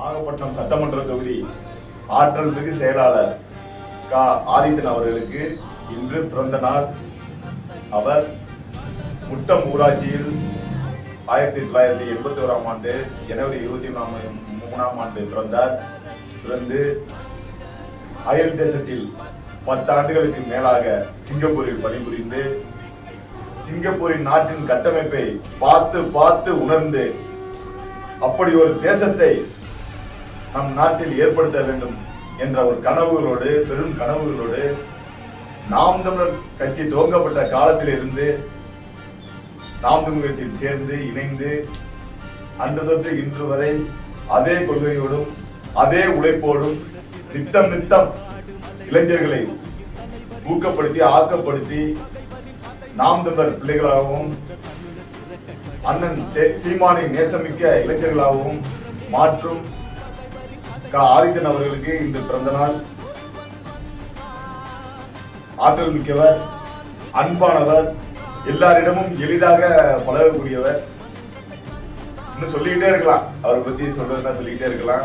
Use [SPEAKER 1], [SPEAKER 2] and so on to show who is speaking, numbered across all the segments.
[SPEAKER 1] நாகப்பட்டினம் சட்டமன்ற தொகுதி ஆற்றல் மிகு செயலாளர் கா. ஆதித்தன் அவர்களுக்கு இன்று பிறந்த நாள். அவர் முட்டம் ஊராட்சியில் 1981 ஆண்டு ஜனவரி 23ஆம் ஆண்டு பிறந்தார். பிறந்து அயல் தேசத்தில் 10 ஆண்டுகளுக்கு மேலாக சிங்கப்பூரில் பணிபுரிந்து சிங்கப்பூரின் நாட்டின் கட்டமைப்பை பார்த்து உணர்ந்து அப்படி ஒரு தேசத்தை நம் நாட்டில் ஏற்படுத்த வேண்டும் என்ற ஒரு கனவுகளோடு, பெரும் கனவுகளோடு நாம் தமிழர் கட்சி துவங்கப்பட்ட காலத்தில் இருந்து நாம் தமிழர் கட்சியில் சேர்ந்து இணைந்து அன்று தொற்று இன்று வரை அதே கொள்கையோடும் அதே உழைப்போடும் நித்தம் இளைஞர்களை ஊக்கப்படுத்தி ஆக்கப்படுத்தி நாம் தமிழர் பிள்ளைகளாகவும் அண்ணன் சீமானை நேசமிக்க இளைஞர்களாகவும் மாற்றும் கா. ஆதித்தன் அவர்களுக்கு இந்த பிறந்த நாள். ஆற்றல் மிக்கவர், அன்பானவர், எல்லாரிடமும் எளிதாக பழகக்கூடியவர். இன்னும் சொல்லிக்கிட்டே இருக்கலாம், அவரை பத்தி சொல்றதுன்னா சொல்லிக்கிட்டே இருக்கலாம்.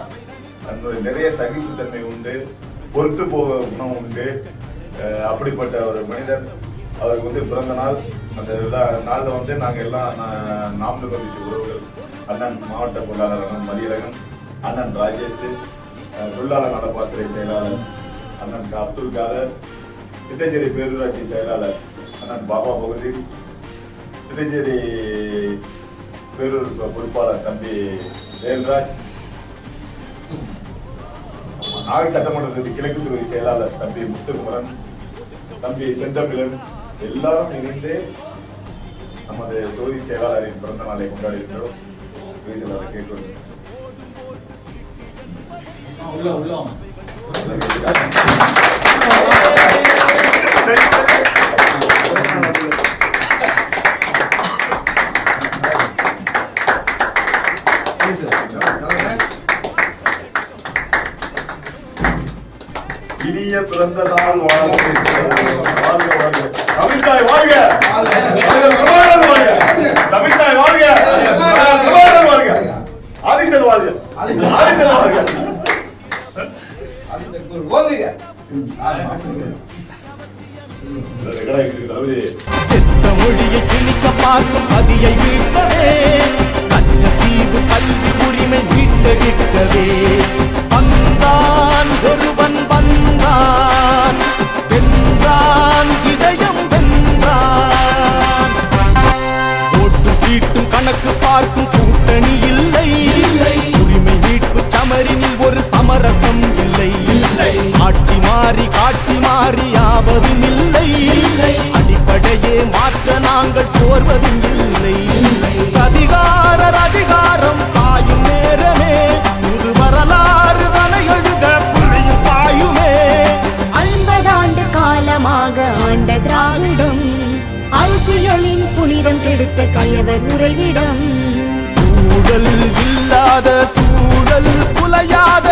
[SPEAKER 1] நிறைய சகிப்புத்தன்மை உண்டு, பொறுத்து போக குணம் உண்டு. அப்படிப்பட்ட ஒரு மனிதர். அவருக்கு பிறந்த நாள். அந்த நாளில் நாங்கள் எல்லாம் நாம் தமிழர் கட்சி உறவுகள், அண்ணன் மாவட்ட பொருளாளர் அண்ணன் மதியழகன், அண்ணன் ராஜேஷ், தொழிலாளர் நலப்பாத்துறை செயலாளர் அண்ணன் அப்துல் காதர், திட்டச்சேரி பேரூராட்சி செயலாளர் அண்ணன் பாபா பகுதி, திட்டச்சேரி பேரூர் பொறுப்பாளர் தம்பி வேல்ராஜ், நாகை சட்டமன்றத்திற்கு கிழக்கு தொகுதி செயலாளர் தம்பி முத்துக்குமரன், தம்பி செந்தமிழன், எல்லாரும் இணைந்து நமது தொகுதி செயலாளரின் பிறந்த நாளை கொண்டாடுகின்றோம். கேட்கிறோம். இனிய பிறந்த நாள் வாழ்க. தமிழ்தாய் வாழ்க, தமிழ்தாய் வாழ்க, ஆதித்தன் வாழ்க, ஆதித்தன் வாழ்க.
[SPEAKER 2] செத்த மொழியை திணிக்க பார்க்கும் பதியை மீட்கவே, கச்சத்தீவு கல்வி உரிமை மீட்டெடுக்கவே வந்தான் ஒருவன் வந்தான், வென்றான் இதயம் வென்றான். ஓட்டும் சீட்டும் கணக்கு பார்க்கும் கூட்டணி இல்லை, உரிமை மீட்பு சமரினில் ஒரு சமரசம் இல்லை. ஆட்சி மாறி காட்சி மாறி ஆவதும் இல்லை, அடிப்படையே மாற்ற நாங்கள் சோர்வதும் இல்லை. சதிகாரர் அதிகாரம் சாயும் நேரமே, புது வரலாறு தனை எழுத புள்ளியும் பாயுமே.
[SPEAKER 3] 50 ஆண்டு காலமாக ஆண்ட திராவிடம், அரசியலின் புனிதம் கெடுத்த கயவர் உறைவிடம்.
[SPEAKER 2] ஊழல் இல்லாத சூழல் புலையாத